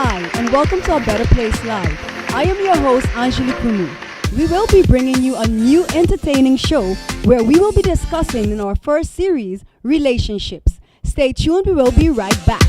Hi, and welcome to A Better Place Live. I am your host, Angelique. We will be bringing you a new entertaining show where we will be discussing in our first series, relationships. Stay tuned, we will be right back.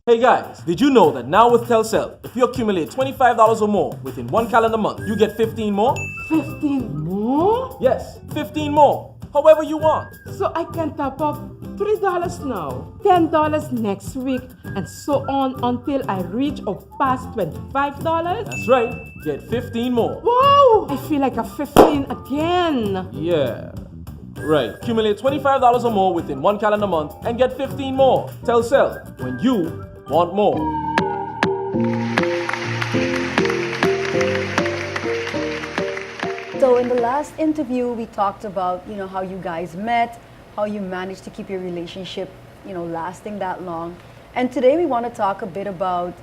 Hey guys, did you know that now with Telcel, if you accumulate $25 or more within one calendar month, you get 15 more? 15 more? Yes, 15 more. However you want. So I can top up $3 now, $10 next week, and so on until I reach or pass $25? That's right, get 15 more. Wow! I feel like a 15 again. Yeah, right. Accumulate $25 or more within one calendar month and get 15 more. Telcel, when you want more. So in the last interview, we talked about, how you guys met, how you managed to keep your relationship, lasting that long. And today we want to talk a bit about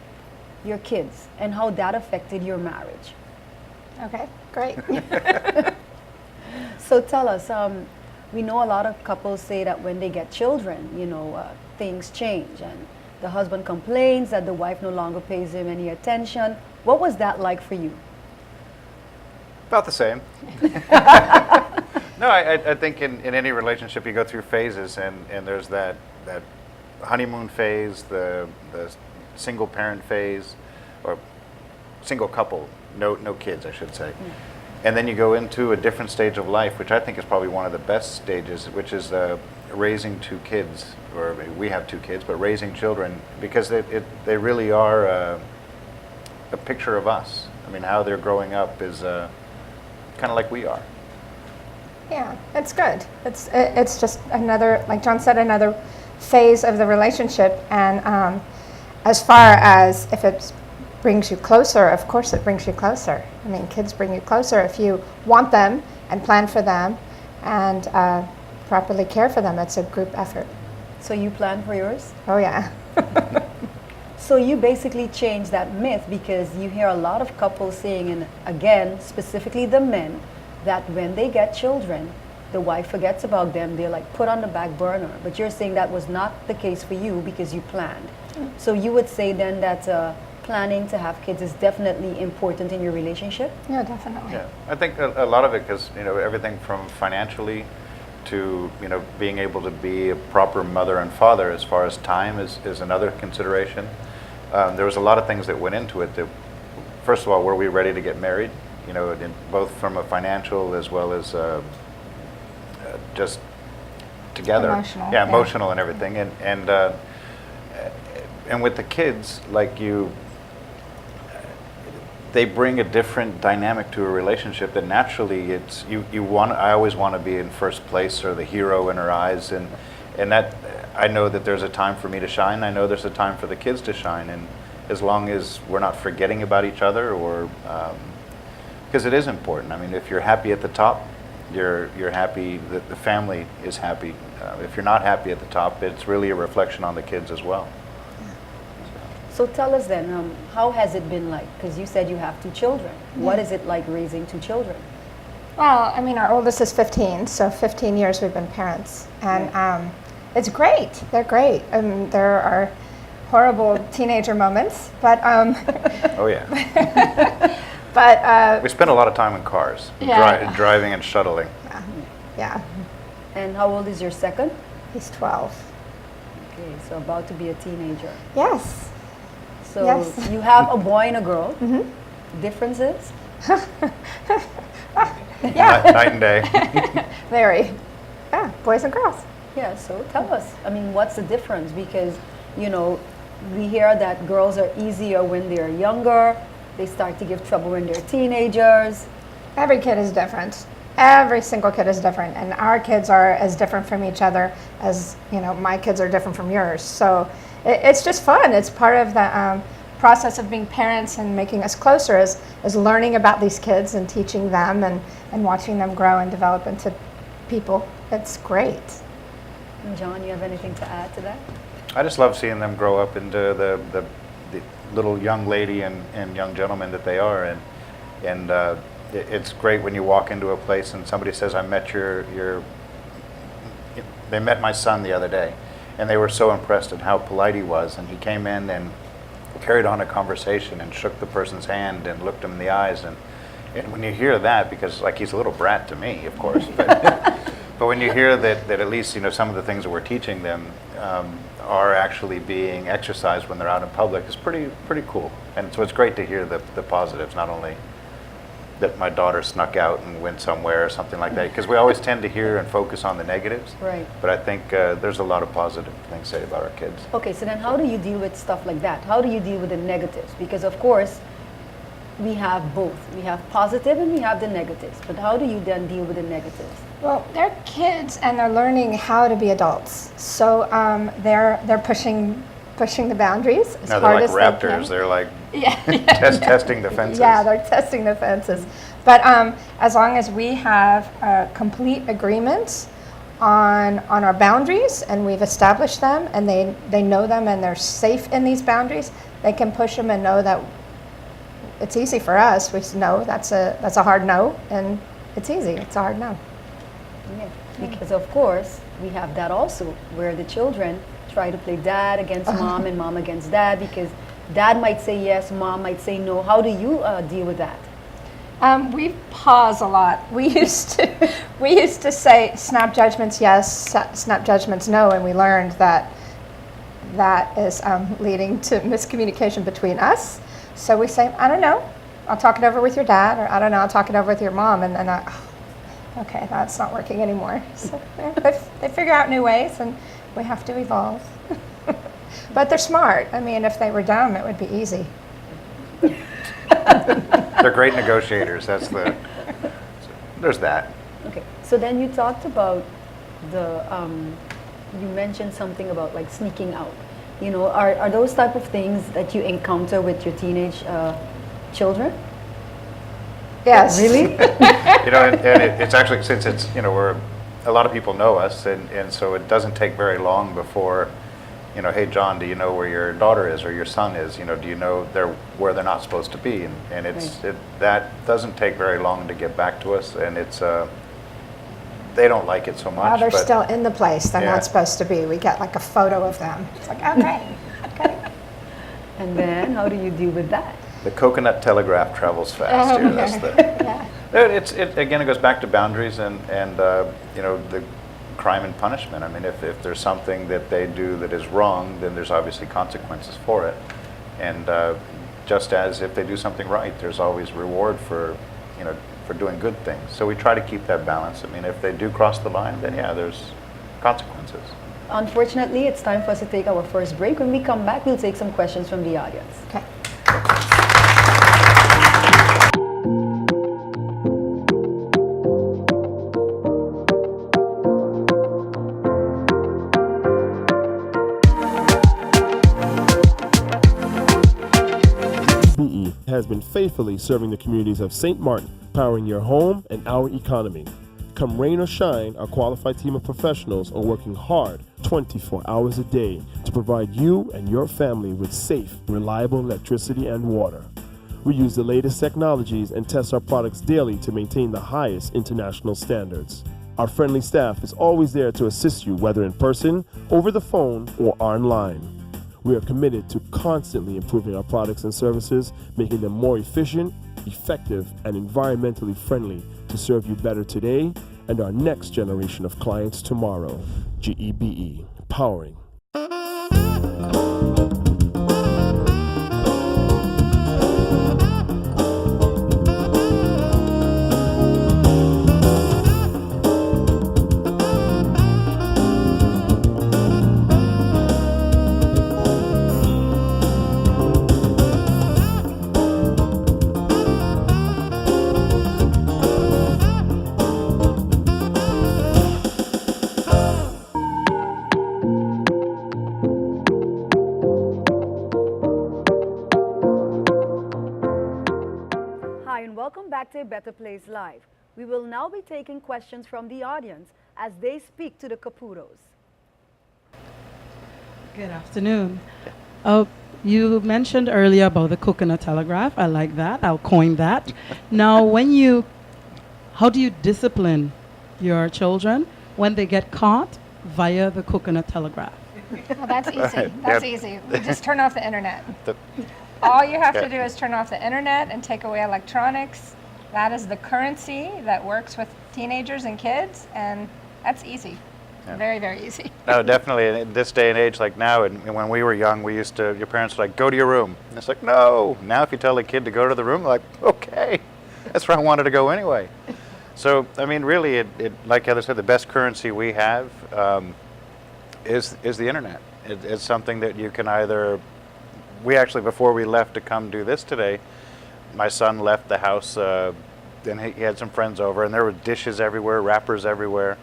your kids and how that affected your marriage. Okay, great. So tell us, we know a lot of couples say that when they get children, things change and the husband complains that the wife no longer pays him any attention. What was that like for you? About the same. No, I think in any relationship you go through phases, and there's that honeymoon phase, the single parent phase, or single couple, no kids, I should say. And then you go into a different stage of life, which I think is probably one of the best stages, which is raising two kids, or we have two kids, but raising children, because they really are a picture of us. I mean, how they're growing up is kind of like we are. Yeah, it's good. It's just another, like John said, another phase of the relationship. And as far as if it brings you closer, of course it brings you closer. I mean, kids bring you closer if you want them and plan for them and properly care for them. It's a group effort. So you plan for yours? Oh yeah. So you basically changed that myth, because you hear a lot of couples saying, and again, specifically the men, that when they get children, the wife forgets about them, they're like put on the back burner. But you're saying that was not the case for you because you planned. So you would say then that planning to have kids is definitely important in your relationship? Yeah, definitely. Yeah, I think a lot of it, because everything from financially to being able to be a proper mother and father, as far as time is another consideration. There was a lot of things that went into it. That, first of all, were we ready to get married? Both from a financial as well as just together. Emotional. Yeah, emotional and everything. And with the kids, like they bring a different dynamic to a relationship that naturally it's you want. I always want to be in first place, or the hero in her eyes, and that I know that there's a time for me to shine. I know there's a time for the kids to shine, and as long as we're not forgetting about each other, or because it is important. I mean, if you're happy at the top, you're happy that the family is happy. If you're not happy at the top, it's really a reflection on the kids as well. So tell us then, how has it been like? Because you said you have two children. What is it like raising two children? Well, I mean, our oldest is 15, so 15 years we've been parents. And it's great. They're great. There are horrible teenager moments, but... Oh, yeah. But... we spend a lot of time in cars, driving and shuttling. Yeah. And how old is your second? He's 12. Okay, so about to be a teenager. Yes. So Yes. you have a boy and a girl. Differences? Yeah. Night and day. Very. Yeah, boys and girls. Yeah, so tell us. I mean, what's the difference? Because, we hear that girls are easier when they're younger. They start to give trouble when they're teenagers. Every kid is different. Every single kid is different, and our kids are as different from each other as my kids are different from yours. So it's just fun. It's part of the process of being parents and making us closer is learning about these kids and teaching them and watching them grow and develop into people. It's great. And John, you have anything to add to that? I just love seeing them grow up into the little young lady and young gentleman that they are, and it's great when you walk into a place and somebody says, "I met they met my son the other day," and they were so impressed at how polite he was, and he came in and carried on a conversation and shook the person's hand and looked him in the eyes, and when you hear that, because like he's a little brat to me, of course, but when you hear that at least some of the things that we're teaching them are actually being exercised when they're out in public, it's pretty cool. And so it's great to hear the positives, not only that my daughter snuck out and went somewhere or something like that, because we always tend to hear and focus on the negatives. Right. But I think there's a lot of positive things said about our kids. Okay, so then how do you deal with stuff like that? How do you deal with the negatives? Because of course, we have both. We have positive and we have the negatives. But how do you then deal with the negatives? Well, they're kids and they're learning how to be adults. So they're pushing the boundaries as No, hard they're as like they can. raptors. They're like Yeah. testing the fences. Yeah, they're testing the fences. But as long as we have a complete agreement on our boundaries and we've established them and they know them and they're safe in these boundaries, they can push them and know that it's easy for us. We know that's a hard no, and it's easy. It's a hard no. Yeah, because of course, we have that also, where the children try to play dad against mom and mom against dad, because dad might say yes, mom might say no. How do you deal with that? We pause a lot. We used to say snap judgments yes, snap judgments no, and we learned that is leading to miscommunication between us. So we say, I don't know, I'll talk it over with your dad, or I don't know, I'll talk it over with your mom, and then okay, that's not working anymore. So they figure out new ways, and we have to evolve. But they're smart. I mean, if they were dumb, it would be easy. They're great negotiators. There's that. Okay, so then you talked about you mentioned something about like sneaking out. Are those type of things that you encounter with your teenage children? Yes. Really? And it's actually, since it's, a lot of people know us, and so it doesn't take very long before, hey John, do you know where your daughter is or your son is? Do you know where they're not supposed to be? And that doesn't take very long to get back to us, and it's they don't like it so much. Well, they're but still in the place they're Yeah. not supposed to be. We get like a photo of them. It's like, okay. And then how do you deal with that? the coconut telegraph travels fast here. That's the. Yeah. Again, it goes back to boundaries and the crime and punishment. I mean, if there's something that they do that is wrong, then there's obviously consequences for it. And just as if they do something right, there's always reward for doing good things. So we try to keep that balance. I mean, if they do cross the line, then yeah, there's consequences. Unfortunately, it's time for us to take our first break. When we come back, we'll take some questions from the audience. Okay. BE has been faithfully serving the communities of St. Martin, powering your home and our economy. Come rain or shine, our qualified team of professionals are working hard 24 hours a day to provide you and your family with safe, reliable electricity and water. We use the latest technologies and test our products daily to maintain the highest international standards. Our friendly staff is always there to assist you, whether in person, over the phone, or online. We are committed to constantly improving our products and services, making them more efficient, effective, and environmentally friendly to serve you better today and our next generation of clients tomorrow. GEBE, powering. Welcome back to BETTA Place Live. We will now be taking questions from the audience as they speak to the Caputos. Good afternoon. You mentioned earlier about the coconut telegraph. I like that. I'll coin that. Now, how do you discipline your children when they get caught via the coconut telegraph? Well, that's easy. That's easy. We just turn off the internet. The- All you have to do is turn off the internet and take away electronics. That is the currency that works with teenagers and kids, and that's easy. Yeah. Very, very easy. No, definitely. In this day and age, like now, and when we were young, your parents were like, go to your room. And it's like, no. Now if you tell a kid to go to the room, they're like, okay. That's where I wanted to go anyway. So, I mean, really, like Heather said, the best currency we have is the internet. It's something that you can either... We actually, before we left to come do this today, my son left the house, and he had some friends over, and there were dishes everywhere, wrappers everywhere.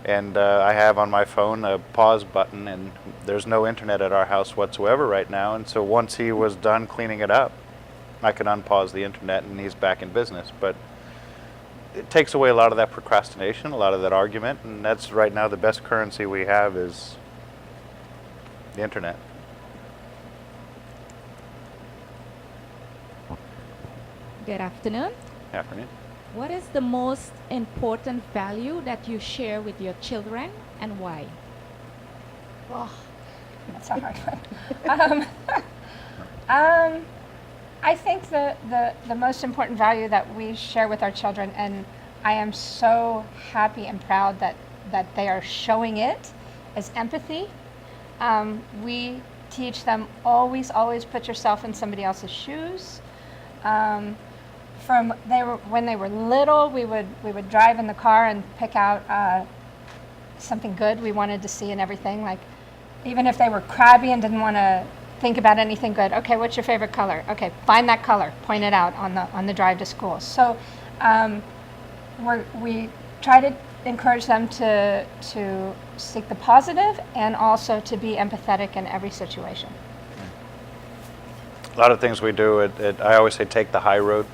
And I have on my phone a pause button, and there's no internet at our house whatsoever right now. And so once he was done cleaning it up, I could unpause the internet and he's back in business. But it takes away a lot of that procrastination, a lot of that argument, and that's right now the best currency we have is the internet. Good afternoon. Afternoon. What is the most important value that you share with your children and why? Oh, that's a hard one. I think the most important value that we share with our children, and I am so happy and proud that they are showing it, is empathy. We teach them always put yourself in somebody else's shoes. When they were little, we would drive in the car and pick out something good we wanted to see and everything. Like, even if they were crabby and didn't want to think about anything good, okay, what's your favorite color? Okay, find that color, point it out on the drive to school. So we try to encourage them to seek the positive and also to be empathetic in every situation. A lot of things we do, I always say take the high road.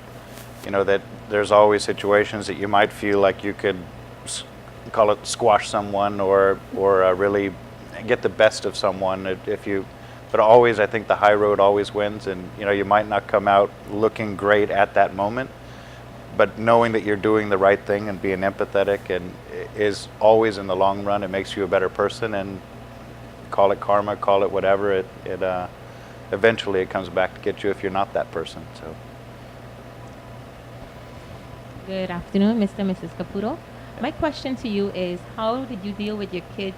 You know, that there's always situations that you might feel like you could call it squash someone or really get the best of someone but always I think the high road always wins, and you know, you might not come out looking great at that moment, but knowing that you're doing the right thing and being empathetic and is always in the long run, it makes you a better person, and call it karma, call it whatever, eventually it comes back to get you if you're not that person. So. Good afternoon, Mr. and Mrs. Caputo. My question to you is, how did you deal with your kids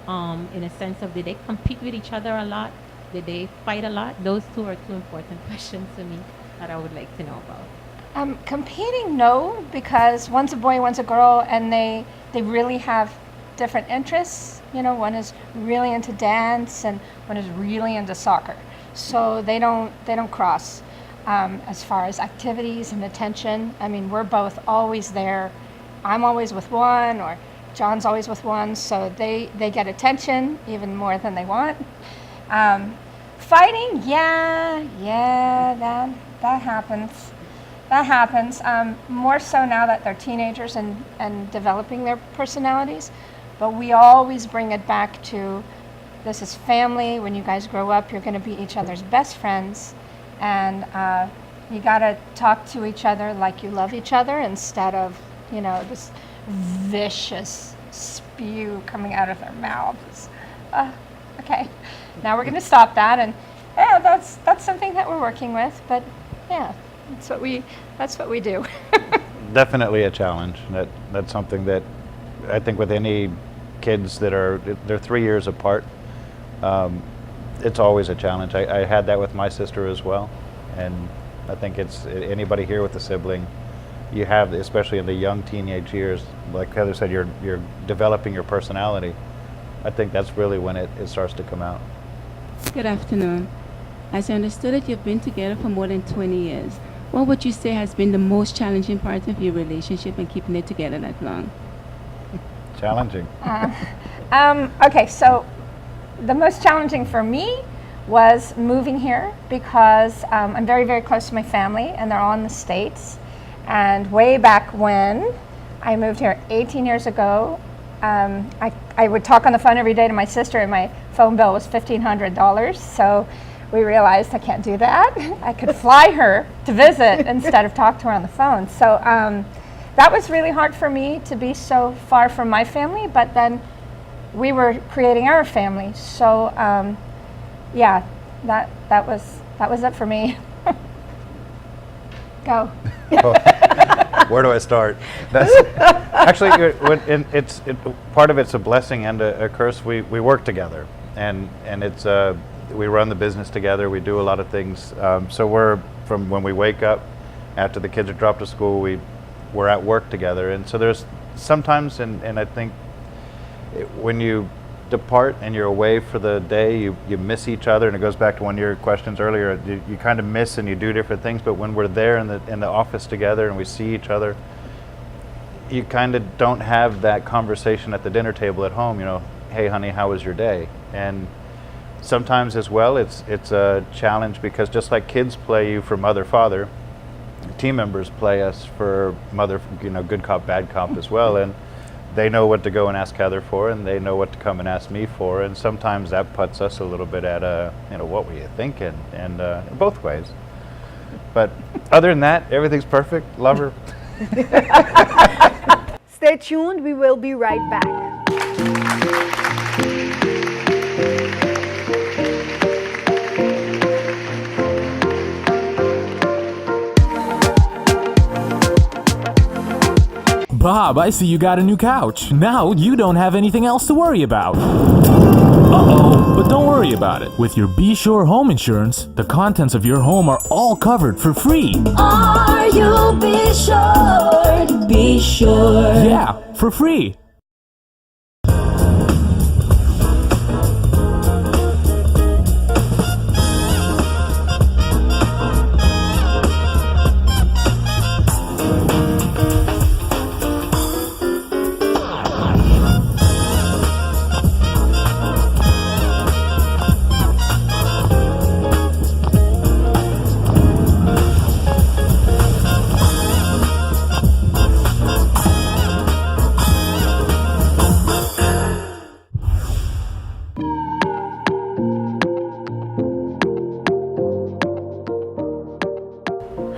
in a sense of, did they compete with each other a lot? Did they fight a lot? Those two are two important questions to me that I would like to know about. Competing, no, because one's a boy, one's a girl, and they really have different interests. You know, one is really into dance and one is really into soccer. So they don't cross. As far as activities and attention, I mean, we're both always there. I'm always with one, or John's always with one, so they get attention even more than they want. Fighting, yeah, that happens. That happens, more so now that they're teenagers and developing their personalities, but we always bring it back to, this is family. When you guys grow up, you're gonna be each other's best friends. And you gotta talk to each other like you love each other instead of, you know, this vicious spew coming out of their mouths. Okay, now we're gonna stop that, and yeah, that's something that we're working with. But yeah, that's what we do. Definitely a challenge. That's something that I think with any kids they're 3 years apart. It's always a challenge. I had that with my sister as well, and I think it's anybody here with a sibling, you have, especially in the young teenage years, like Heather said, you're developing your personality. I think that's really when it starts to come out. Good afternoon. As I understood it, you've been together for more than 20 years. What would you say has been the most challenging part of your relationship and keeping it together that long? Challenging. Okay, so the most challenging for me was moving here because I'm very, very close to my family and they're all in the States. And way back when I moved here 18 years ago, I would talk on the phone every day to my sister, and my phone bill was $1,500. So we realized I can't do that. I could fly her to visit instead of talk to her on the phone. So that was really hard for me to be so far from my family, but then we were creating our family. So yeah, that was it for me. Go. Where do I start? That's actually part of it's a blessing and a curse. We work together, and it's we run the business together. We do a lot of things. So we're from when we wake up, after the kids are dropped to school, we're at work together. And so there's sometimes, and I think when you depart and you're away for the day, you miss each other, and it goes back to one of your questions earlier. You kind of miss and you do different things, but when we're there in the office together and we see each other, you kind of don't have that conversation at the dinner table at home. You know, hey honey, how was your day? And sometimes as well, it's a challenge because just like kids play you for mother, father, team members play us for mother, good cop, bad cop as well, and they know what to go and ask Heather for, and they know what to come and ask me for, and sometimes that puts us a little bit at what were you thinking, and both ways. But other than that, everything's perfect. Love her. Stay tuned. We will be right back. Bob, I see you got a new couch. Now you don't have anything else to worry about. Uh-oh. But don't worry about it. With your Be Sure home insurance, the contents of your home are all covered for free. Are you be sure? Be sure. Yeah, for free.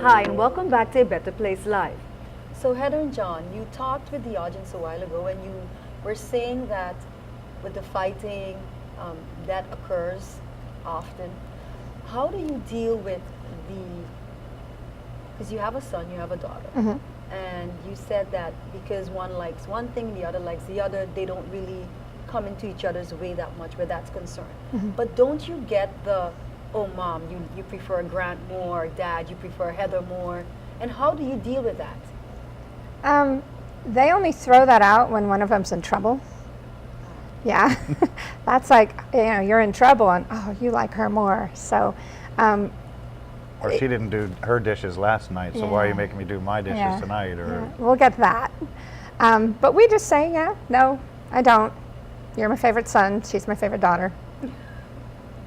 Hi, and welcome back to BETTA Place Live. So Heather and John, you talked with the audience a while ago, and you were saying that with the fighting that occurs often, how do you deal with because you have a son, you have a daughter, and you said that because one likes one thing, the other likes the other, they don't really come into each other's way that much where that's concerned. But don't you get the, oh mom, you prefer Grant more, dad, you prefer Heather more, and how do you deal with that? They only throw that out when one of them's in trouble. Yeah, that's like, you're in trouble, and oh, you like her more. So, or she didn't do her dishes last night, so why are you making me do my dishes tonight? Or we'll get that. But we just say, no, I don't. You're my favorite son. She's my favorite daughter.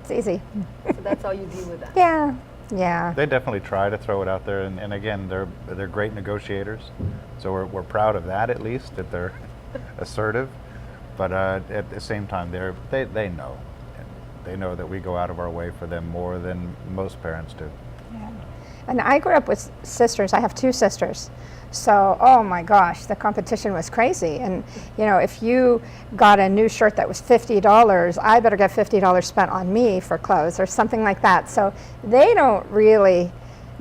It's easy. So that's how you deal with that. Yeah. They definitely try to throw it out there, and again, they're great negotiators, so we're proud of that, at least, that they're assertive. But at the same time, they know that we go out of our way for them more than most parents do. Yeah. And I grew up with sisters. I have two sisters. So, oh my gosh, the competition was crazy. And, if you got a new shirt that was $50, I better get $50 spent on me for clothes or something like that. So they don't really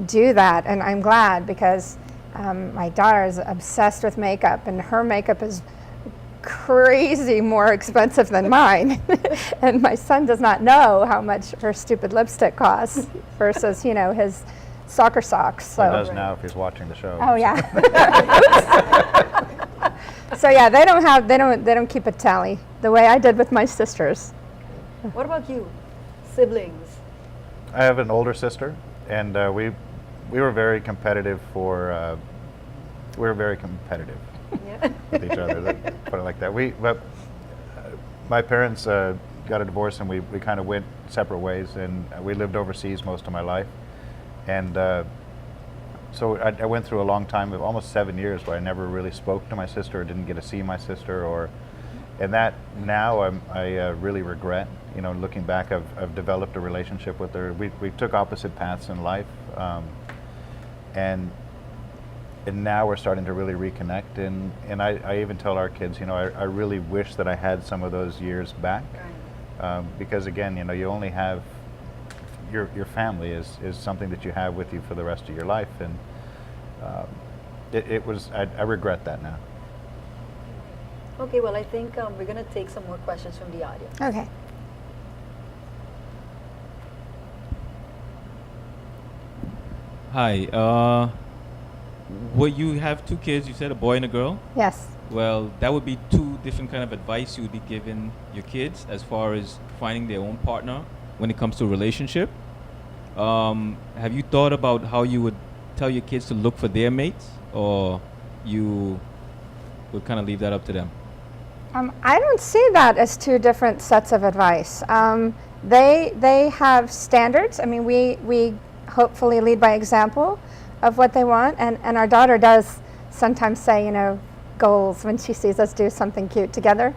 do that. And I'm glad because my daughter is obsessed with makeup, and her makeup is crazy more expensive than mine. And my son does not know how much her stupid lipstick costs versus, his soccer socks. So he does now if he's watching the show. Oh yeah. So yeah, they don't keep a tally the way I did with my sisters. What about you? Siblings? I have an older sister, and we were very competitive with each other. Put it like that. But my parents got a divorce, and we kind of went separate ways, and we lived overseas most of my life. And so I went through a long time of almost 7 years where I never really spoke to my sister or didn't get to see my sister, and that now I really regret. You know, looking back, I've developed a relationship with her. We took opposite paths in life, and now we're starting to really reconnect. And I even tell our kids, you know, I really wish that I had some of those years back, because again, you know, you only have your family is something that you have with you for the rest of your life, and I regret that now. Okay, well, I think we're going to take some more questions from the audience. Okay. Hi. Well, you have 2 kids. You said a boy and a girl. Yes. Well, that would be 2 different kind of advice you would be giving your kids as far as finding their own partner when it comes to a relationship. Have you thought about how you would tell your kids to look for their mates, or you would kind of leave that up to them? I don't see that as 2 different sets of advice. They have standards. I mean, we hopefully lead by example of what they want, and our daughter does sometimes say, you know, goals when she sees us do something cute together.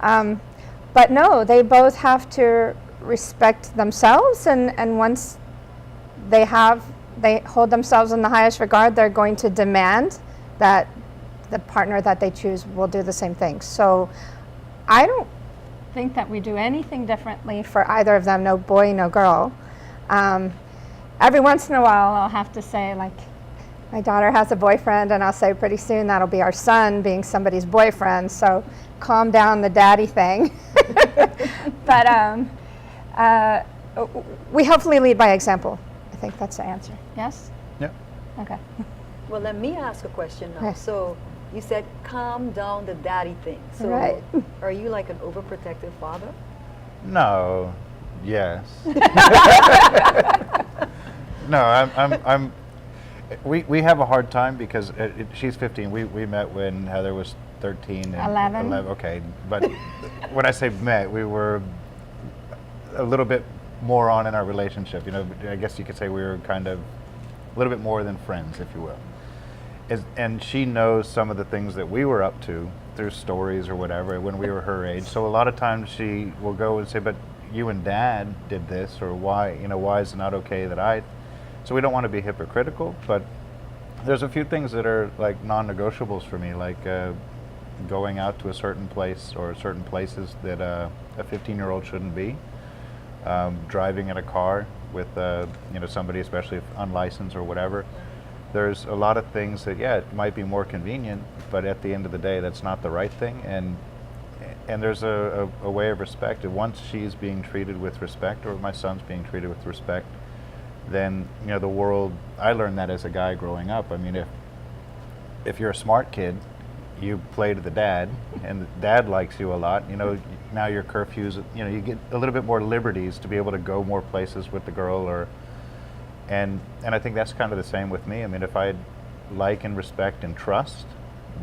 But no, they both have to respect themselves, and once they hold themselves in the highest regard, they're going to demand that the partner that they choose will do the same thing. So I don't think that we do anything differently for either of them, no boy, no girl. Every once in a while I'll have to say, like, my daughter has a boyfriend, and I'll say pretty soon that'll be our son being somebody's boyfriend, so calm down the daddy thing. But we hopefully lead by example. I think that's the answer. Yes? Yeah. Okay. Well, let me ask a question now. Yes. So you said calm down the daddy thing. So Right. are you like an overprotective father? No. Yes. No, I'm. We have a hard time because she's 15. We met when Heather was 13 and 11. Okay, but when I say met, we were a little bit more on in our relationship. You know, I guess you could say we were kind of a little bit more than friends, if you will. And she knows some of the things that we were up to through stories or whatever when we were her age. So a lot of times she will go and say, "But you and Dad did this," or why is it not okay that I? So we don't want to be hypocritical, but there's a few things that are like non-negotiables for me, like going out to a certain place or certain places that a 15-year-old shouldn't be. Driving in a car with somebody, especially if unlicensed or whatever. There's a lot of things that, yeah, it might be more convenient, but at the end of the day, that's not the right thing. And there's a way of respect. And once she's being treated with respect, or my son's being treated with respect, then the world. I learned that as a guy growing up. I mean, if you're a smart kid, you play to the dad, and the dad likes you a lot. Now your curfews. You get a little bit more liberties to be able to go more places with the girl, and I think that's kind of the same with me. I mean, if I like and respect and trust,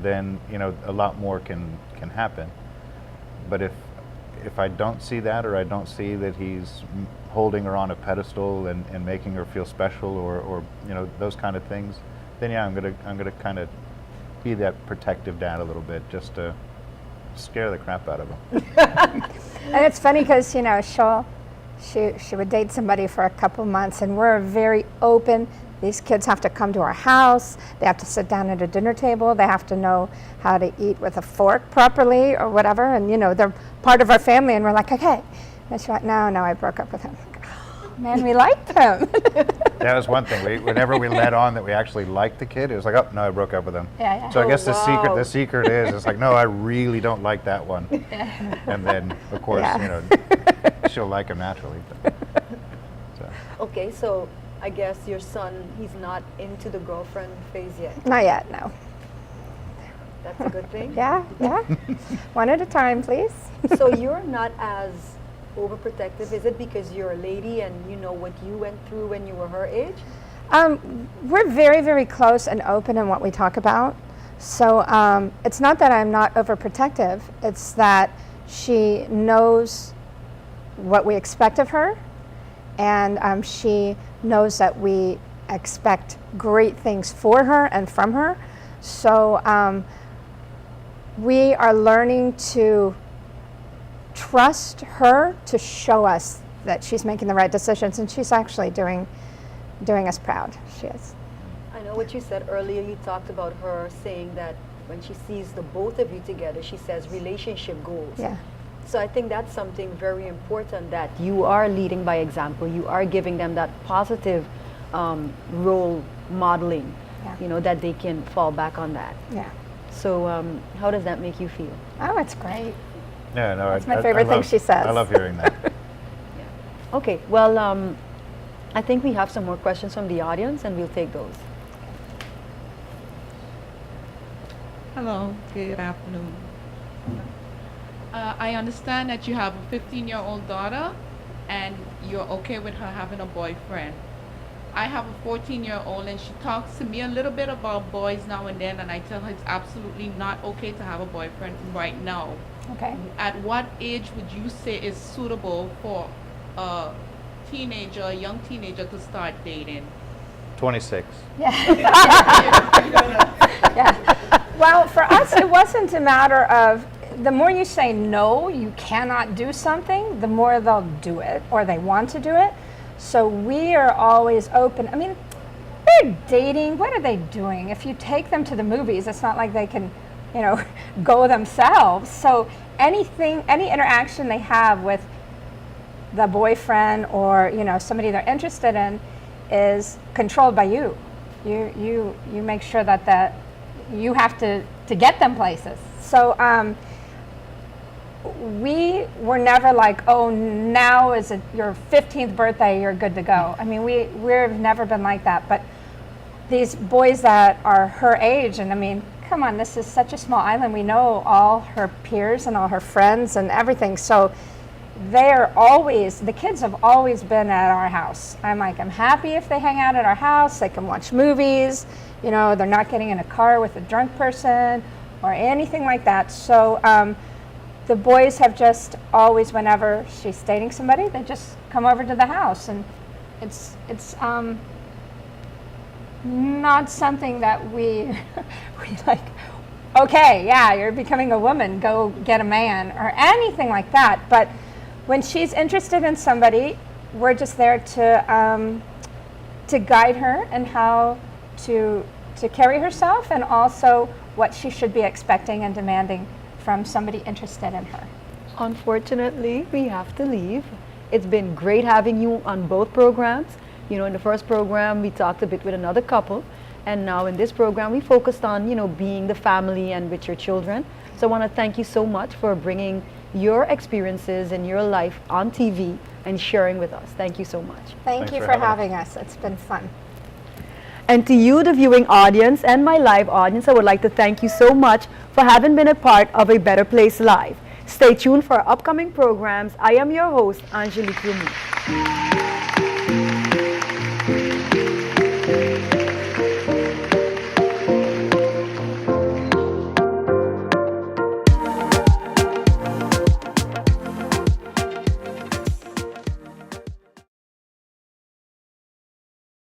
then a lot more can happen. But if I don't see that, or I don't see that he's holding her on a pedestal and making her feel special, or those kind of things, then yeah, I'm gonna kind of be that protective dad a little bit, just to scare the crap out of him. And it's funny because she would date somebody for a couple months, and we're very open. These kids have to come to our house. They have to sit down at a dinner table. They have to know how to eat with a fork properly or whatever. And they're part of our family. And we're like, okay. And she's like, no, I broke up with him. Oh, man, we liked him. That was one thing. Whenever we let on that we actually liked the kid, it was like, oh no, I broke up with him. Yeah. So I guess wow. the secret is, it's like, no, I really don't like that one. And then of course, she'll like him naturally. So. Okay, so I guess your son, he's not into the girlfriend phase yet. Not yet, no. That's a good thing. Yeah. One at a time, please. So you're not as overprotective. Is it because you're a lady and you know what you went through when you were her age? We're very, very close and open in what we talk about. So it's not that I'm not overprotective. It's that she knows what we expect of her, and she knows that we expect great things for her and from her. So we are learning to trust her to show us that she's making the right decisions, and she's actually doing us proud. She is. I know what you said earlier. You talked about her saying that when she sees the both of you together, she says relationship goals. Yeah. So I think that's something very important, that you are leading by example. You are giving them that positive role modeling, you know, that they can fall back on that. Yeah. So how does that make you feel? Oh, it's great. Yeah, no, That's my favorite thing she says. I love hearing that. Okay, well, I think we have some more questions from the audience, and we'll take those. Hello, good afternoon. I understand that you have a 15-year-old daughter and you're okay with her having a boyfriend. I have a 14-year-old and she talks to me a little bit about boys now and then, and I tell her it's absolutely not okay to have a boyfriend right now. Okay. At what age would you say is suitable for a teenager, a young teenager, to start dating? 26. Yeah. Well, for us, it wasn't a matter of, the more you say no, you cannot do something, the more they'll do it, or they want to do it. So we are always open. I mean, they're dating. What are they doing? If you take them to the movies, it's not like they can, you know, go themselves. So any interaction they have with the boyfriend or, you know, somebody they're interested in is controlled by you. You make sure that you have to get them places. So we were never like, oh, now is your 15th birthday, you're good to go. I mean, we've never been like that. But these boys that are her age, and I mean, come on, this is such a small island. We know all her peers and all her friends and everything. So the kids have always been at our house. I'm happy if they hang out at our house. They can watch movies. You know, they're not getting in a car with a drunk person or anything like that. So the boys have just always, whenever she's dating somebody, they just come over to the house, and it's not something that we like, okay, yeah, you're becoming a woman, go get a man, or anything like that. But when she's interested in somebody, we're just there to guide her and how to carry herself, and also what she should be expecting and demanding from somebody interested in her. Unfortunately, we have to leave. It's been great having you on both programs. You know, in the first program, we talked a bit with another couple, and now in this program, we focused on, you know, being the family and with your children. So I want to thank you so much for bringing your experiences and your life on TV and sharing with us. Thank you so much. Thank you for having us. It's been fun. And to you, the viewing audience, and my live audience, I would like to thank you so much for having been a part of A Better Place Live. Stay tuned for our upcoming programs. I am your host, Angelique.